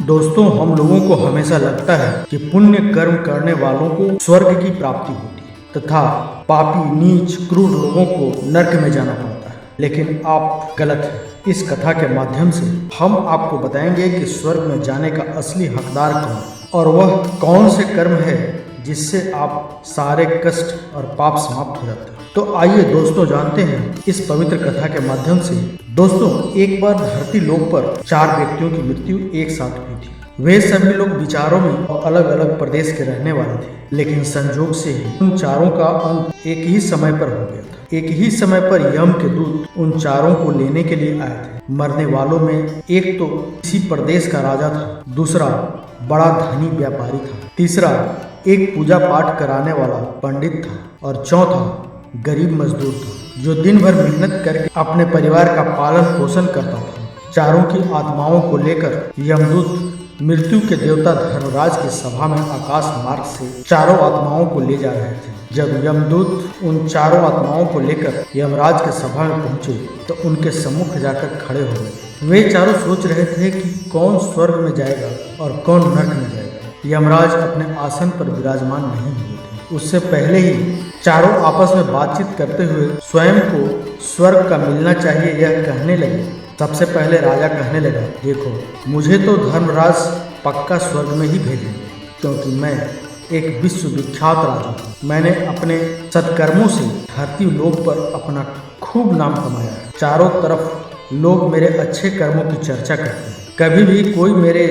दोस्तों, हम लोगों को हमेशा लगता है कि पुण्य कर्म करने वालों को स्वर्ग की प्राप्ति होती है तथा पापी, नीच, क्रूर लोगों को नरक में जाना पड़ता है, लेकिन आप गलत हैं। इस कथा के माध्यम से हम आपको बताएंगे कि स्वर्ग में जाने का असली हकदार कौन है और वह कौन से कर्म है जिससे आप सारे कष्ट और पाप समाप्त हो जाते हैं। तो आइए दोस्तों जानते हैं इस पवित्र कथा के माध्यम से। दोस्तों, एक बार धरती लोक पर 4 व्यक्तियों की मृत्यु एक साथ हुई थी। वे सभी लोग विचारों में अलग अलग प्रदेश के रहने वाले थे, लेकिन संजोग से ही उन चारों का अंत एक ही समय पर हो गया था। एक ही समय पर यम के दूत उन चारों को लेने के लिए आए थे। मरने वालों में एक तो इसी प्रदेश का राजा था, दूसरा बड़ा धनी व्यापारी था, तीसरा एक पूजा पाठ कराने वाला पंडित था और चौथा गरीब मजदूर था जो दिन भर मेहनत करके अपने परिवार का पालन पोषण करता था। चारों की आत्माओं को लेकर यमदूत मृत्यु के देवता धर्मराज की सभा में आकाश मार्ग से चारों आत्माओं को ले जा रहे थे। जब यमदूत उन चारों आत्माओं को लेकर यमराज के सभा में पहुंचे तो उनके सम्मुख जाकर खड़े हो गए। वे चारों सोच रहे थे कि कौन स्वर्ग में जाएगा और कौन नरक में जाएगा। यमराज अपने आसन पर विराजमान नहीं हुए थे। उससे पहले ही चारों आपस में बातचीत करते हुए स्वयं को स्वर्ग का मिलना चाहिए यह कहने लगे। सबसे पहले राजा कहने लगा, देखो, मुझे तो धर्मराज पक्का स्वर्ग में ही भेजेंगे, क्योंकि मैं एक विश्वविख्यात राजा हूँ। मैंने अपने सत्कर्मों से धरती लोक पर अपना खूब नाम कमाया है। चारों तरफ लोग मेरे अच्छे कर्मों की चर्चा करते हैं। कभी भी कोई मेरे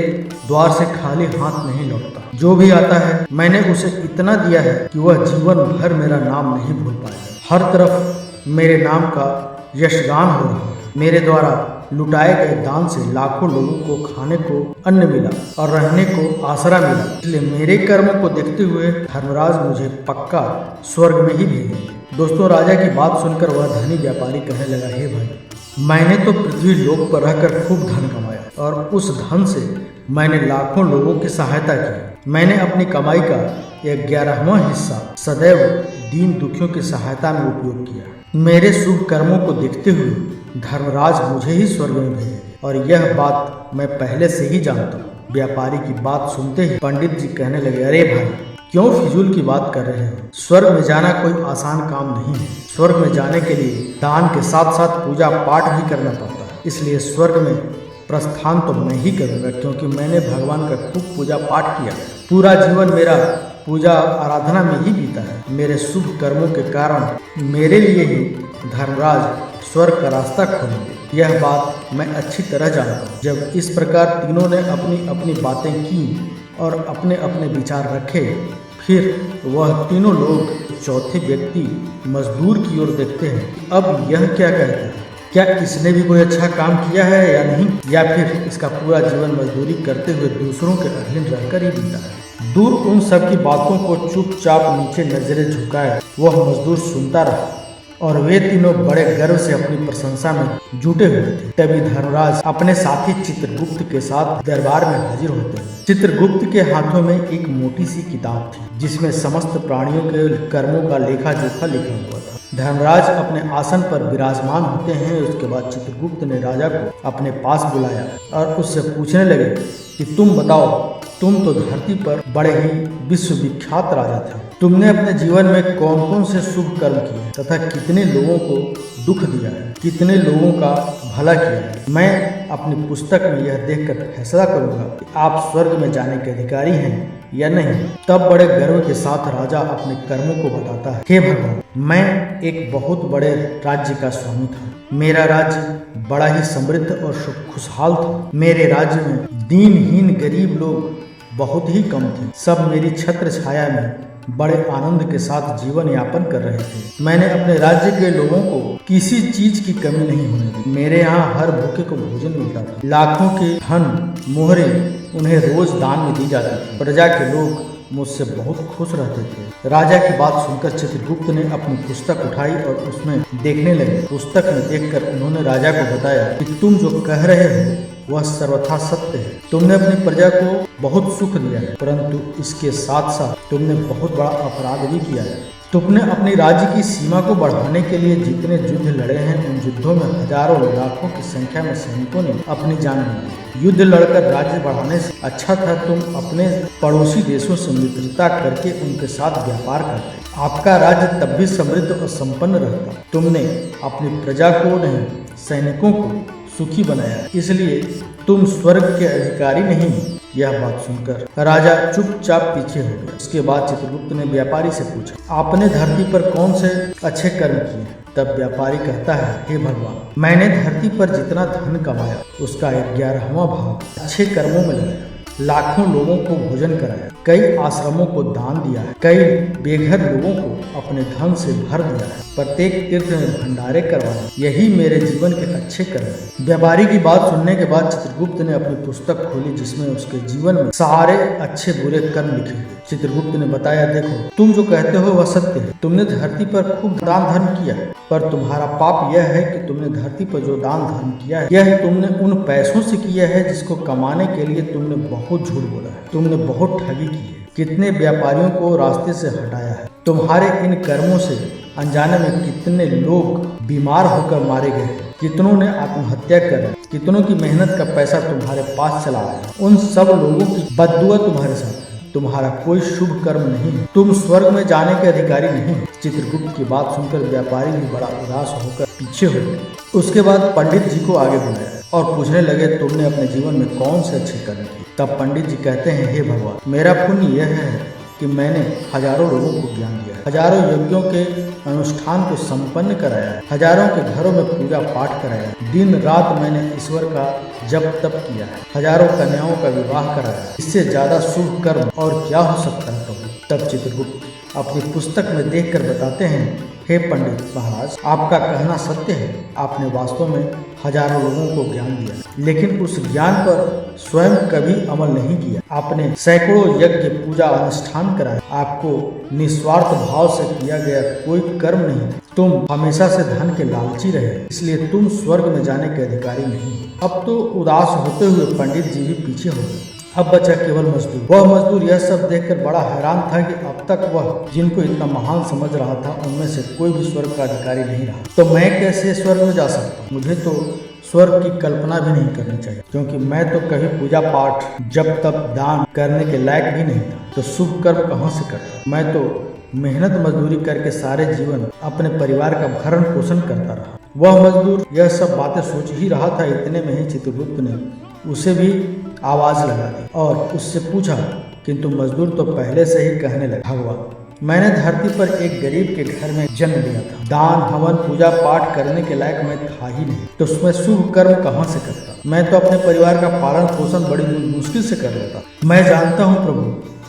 द्वार से खाली हाथ नहीं लौटता। जो भी आता है मैंने उसे इतना दिया है कि वह जीवन भर मेरा नाम नहीं भूल पाएगा। हर तरफ मेरे नाम का यशगान हो रहा है। मेरे द्वारा लुटाए गए दान से लाखों लोगों को खाने को अन्न मिला और रहने को आसरा मिला। इसलिए मेरे कर्मों को देखते हुए धर्मराज मुझे पक्का स्वर्ग में ही भेजेंगे। दोस्तों, राजा की बात सुनकर वह धनी व्यापारी कहने लगा, हे भाई, मैंने तो पृथ्वी लोक पर रहकर खूब धन कमाया और उस धन से मैंने लाखों लोगों की सहायता की। मैंने अपनी कमाई का 11वां हिस्सा सदैव दीन दुखियों की सहायता में उपयोग किया। मेरे शुभ कर्मों को देखते हुए धर्मराज मुझे ही स्वर्ग में भेजे और यह बात मैं पहले से ही जानता हूँ। व्यापारी की बात सुनते ही पंडित जी कहने लगे, अरे भाई, क्यों फिजूल की बात कर रहे हो? स्वर्ग में जाना कोई आसान काम नहीं है। स्वर्ग में जाने के लिए दान के साथ साथ पूजा पाठ भी करना पड़ता है। इसलिए स्वर्ग में प्रस्थान तो मैं ही करूँगा, क्योंकि मैंने भगवान का खूब पूजा पाठ किया। पूरा जीवन मेरा पूजा आराधना में ही बीता है। मेरे शुभ कर्मों के कारण मेरे लिए ही धर्मराज स्वर्ग का रास्ता खोलेंगे। यह बात मैं अच्छी तरह जानता हूँ। जब इस प्रकार तीनों ने अपनी अपनी बातें की और अपने अपने विचार रखे, फिर वह तीनों लोग चौथे व्यक्ति मजदूर की ओर देखते हैं। अब यह क्या कहता है, क्या इसने भी कोई अच्छा काम किया है या नहीं, या फिर इसका पूरा जीवन मजदूरी करते हुए दूसरों के अधीन रहकर ही बीता है। दूर उन सब की बातों को चुपचाप नीचे नजरें झुकाए वह मजदूर सुनता रहा और वे तीनों बड़े गर्व से अपनी प्रशंसा में जुटे हुए थे। तभी धर्मराज अपने साथी चित्रगुप्त के साथ दरबार में हाजिर होते हैं। चित्रगुप्त के हाथों में एक मोटी सी किताब थी जिसमें समस्त प्राणियों के कर्मों का लेखा जोखा लिखा हुआ था। धर्मराज अपने आसन पर विराजमान होते हैं। उसके बाद चित्रगुप्त ने राजा को अपने पास बुलाया और उससे पूछने लगे कि तुम बताओ, तुम तो धरती पर बड़े ही विश्वविख्यात राजा थे। तुमने अपने जीवन में कौन कौन से शुभ कर्म किए तथा कितने लोगों को दुख दिया है, कितने लोगों का भला किया है। मैं अपनी पुस्तक में यह देखकर फैसला करूंगा कि आप स्वर्ग में जाने के अधिकारी हैं या नहीं। तब बड़े गर्व के साथ राजा अपने कर्मों को बताता है, हे भगवान, मैं एक बहुत बड़े राज्य का स्वामी था। मेरा राज्य बड़ा ही समृद्ध और खुशहाल था। मेरे राज्य में दीनहीन गरीब लोग बहुत ही कम थे। सब मेरी छत्र छाया में बड़े आनंद के साथ जीवन यापन कर रहे थे। मैंने अपने राज्य के लोगों को किसी चीज की कमी नहीं होने दी। मेरे यहाँ हर भूखे को भोजन मिलता था। लाखों के धन मोहरे उन्हें रोज दान में दी जाती थी। प्रजा के लोग मुझसे बहुत खुश रहते थे। राजा की बात सुनकर चित्रगुप्त ने अपनी पुस्तक उठाई और उसमें देखने लगे। पुस्तक में देखकर उन्होंने राजा को बताया कि तुम जो कह रहे हो वह सर्वथा सत्य है। तुमने अपनी प्रजा को बहुत सुख दिया है, परंतु इसके साथ साथ तुमने बहुत बड़ा अपराध भी किया है। तुमने अपनी राज्य की सीमा को बढ़ाने के लिए जितने युद्ध लड़े हैं, उन युद्धों में हजारों लाखों की संख्या में सैनिकों ने अपनी जान दी। युद्ध लड़कर राज्य बढ़ाने से अच्छा था तुम अपने पड़ोसी देशों से मित्रता करके उनके साथ व्यापार करते। आपका राज्य तब भी समृद्ध और संपन्न रहता। तुमने अपनी प्रजा को नहीं, सैनिकों को सुखी बनाया, इसलिए तुम स्वर्ग के अधिकारी नहीं। यह बात सुनकर राजा चुपचाप पीछे हो गया। उसके बाद चित्रगुप्त ने व्यापारी से पूछा, आपने धरती पर कौन से अच्छे कर्म किए? तब व्यापारी कहता है, हे भगवान, मैंने धरती पर जितना धन कमाया उसका 11वां भाग अच्छे कर्मों में लगाया। लाखों लोगों को भोजन कराया, कई आश्रमों को दान दिया है, कई बेघर लोगों को अपने धन से भर दिया है, प्रत्येक तीर्थ में भंडारे करवाए। यही मेरे जीवन के अच्छे कर्म हैं। व्यापारी की बात सुनने के बाद चित्रगुप्त ने अपनी पुस्तक खोली, जिसमें उसके जीवन में सारे अच्छे बुरे कर्म लिखे हुए। चित्रगुप्त ने बताया, देखो, तुम जो कहते हो वह सत्य है। तुमने धरती पर खूब दान धर्म किया, पर तुम्हारा पाप यह है कि तुमने धरती पर जो दान धर्म किया है, यह तुमने उन पैसों से किया है जिसको कमाने के लिए तुमने बहुत झूठ बोला है, तुमने बहुत ठगी की है, कितने व्यापारियों को रास्ते से हटाया है। तुम्हारे इन कर्मों से अनजाने में कितने लोग बीमार होकर मारे गए, कितनों ने आत्महत्या कर, कितनों की मेहनत का पैसा तुम्हारे पास चला आया। उन सब लोगों की बददुआ तुम्हारे साथ है। तुम्हारा कोई शुभ कर्म नहीं है, तुम स्वर्ग में जाने के अधिकारी नहीं। चित्रगुप्त की बात सुनकर व्यापारी भी बड़ा उदास होकर पीछे हो गए। उसके बाद पंडित जी को आगे बुलाया और पूछने लगे, तुमने अपने जीवन में कौन से अच्छे कर्म किए? तब पंडित जी कहते हैं, हे भगवान, मेरा पुण्य यह है कि मैंने हजारों लोगों को ज्ञान दिया, हजारों यज्ञों के अनुष्ठान को संपन्न कराया, हजारों के घरों में पूजा पाठ कराया, दिन रात मैंने ईश्वर का जप तप किया है, हजारों कन्याओं का विवाह कराया। इससे ज्यादा शुभ कर्म और क्या हो सकता है प्रभु? तब चित्रगुप्त अपनी पुस्तक में देखकर बताते हैं, हे पंडित महाराज, आपका कहना सत्य है। आपने वास्तव में हजारों लोगों को ज्ञान दिया, लेकिन उस ज्ञान पर स्वयं कभी अमल नहीं किया। आपने सैकड़ों यज्ञ पूजा अनुष्ठान कराए, आपको निस्वार्थ भाव से किया गया कोई कर्म नहीं। तुम हमेशा से धन के लालची रहे, इसलिए तुम स्वर्ग में जाने के अधिकारी नहीं। अब तो उदास होते हुए पंडित जी भी पीछे हो गए। अब बचा केवल मजदूर। वह मजदूर यह सब देखकर बड़ा हैरान था कि अब तक वह जिनको इतना महान समझ रहा था, उनमें से कोई भी स्वर्ग का अधिकारी नहीं रहा। तो मैं कैसे स्वर्ग में जा सकता? मुझे तो स्वर्ग की कल्पना भी नहीं करनी चाहिए, क्योंकि मैं तो कभी पूजा पाठ जब तक दान करने के लायक भी नहीं था, तो शुभ कर्म कहाँ से करता? मैं तो मेहनत मजदूरी करके सारे जीवन अपने परिवार का भरण पोषण करता रहा। वह मजदूर यह सब बातें सोच ही रहा था, इतने में ही चित्रगुप्त ने उसे भी आवाज लगा दी और उससे पूछा, किंतु मजदूर तो पहले से ही कहने लगा, भगवान, मैंने धरती पर एक गरीब के घर में जन्म लिया था। दान हवन पूजा पाठ करने के लायक मैं था ही नहीं, तो उसमें शुभ कर्म कहाँ से करता? मैं तो अपने परिवार का पालन पोषण बड़ी मुश्किल से कर लेता। मैं जानता हूँ प्रभु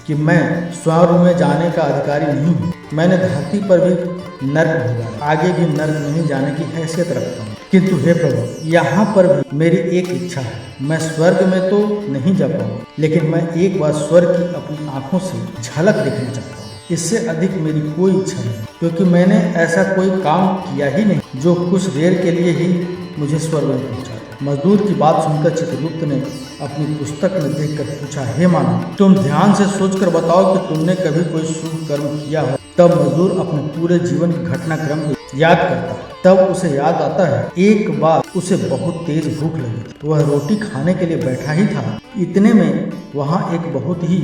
कि मैं स्वर्ग में जाने का अधिकारी नहीं हूँ। मैंने धरती पर भी नर्क भोगा, आगे भी नर्क नहीं जाने की हैसियत रखता हूँ। किंतु हे प्रभु, यहाँ पर भी मेरी एक इच्छा है। मैं स्वर्ग में तो नहीं जा पाऊंगा, लेकिन मैं एक बार स्वर्ग की अपनी आंखों से झलक देखना चाहता हूँ। इससे अधिक मेरी कोई इच्छा नहीं, क्योंकि मैंने ऐसा कोई काम किया ही नहीं जो कुछ देर के लिए ही मुझे स्वर्ग में पहुँचा। मजदूर की बात सुनकर चित्रगुप्त ने अपनी पुस्तक में देखकर पूछा, हे मानव, तुम ध्यान से सोचकर बताओ कि तुमने कभी कोई शुभ कर्म किया हो। तब मजदूर अपने पूरे जीवन के घटनाक्रम को याद करता है। तब उसे याद आता है, एक बार उसे बहुत तेज भूख लगी। वह रोटी खाने के लिए बैठा ही था, इतने में वहाँ एक बहुत ही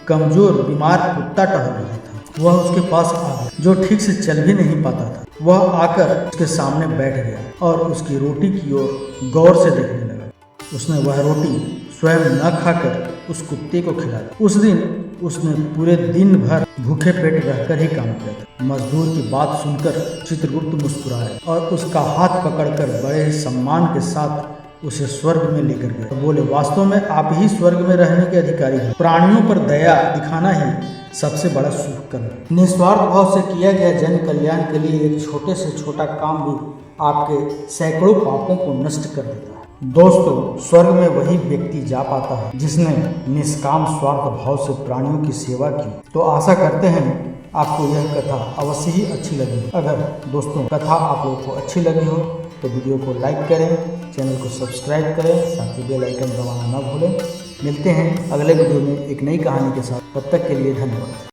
कमजोर बीमार कुत्ता टहल रहा था। वह उसके पास आ गया, जो ठीक से चल भी नहीं पाता था। वह आकर उसके सामने बैठ गया और उसकी रोटी की ओर गौर से देखने लगा। उसने वह रोटी स्वयं न खाकर उस कुत्ते को खिला दी। उस दिन उसने पूरे दिन भर भूखे पेट रहकर ही काम किया था। मजदूर की बात सुनकर चित्रगुप्त मुस्कुराए और उसका हाथ पकड़कर बड़े ही सम्मान के साथ उसे स्वर्ग में लेकर गए। तो बोले, वास्तव में आप ही स्वर्ग में रहने के अधिकारी हैं। प्राणियों पर दया दिखाना ही सबसे बड़ा शुभ कर्म है। निस्वार्थ भाव से किया गया जन कल्याण के लिए एक छोटे से छोटा काम भी आपके सैकड़ों पापों को नष्ट कर देता है। दोस्तों, स्वर्ग में वही व्यक्ति जा पाता है जिसने निष्काम स्वार्थ भाव से प्राणियों की सेवा की। तो आशा करते हैं आपको यह कथा अवश्य ही अच्छी लगी। अगर दोस्तों कथा आप लोगों को अच्छी लगी हो तो वीडियो को लाइक करें, चैनल को सब्सक्राइब करें, साथ ही बेल आइकन दबाना न भूलें। मिलते हैं अगले वीडियो में एक नई कहानी के साथ। तब तक के लिए धन्यवाद।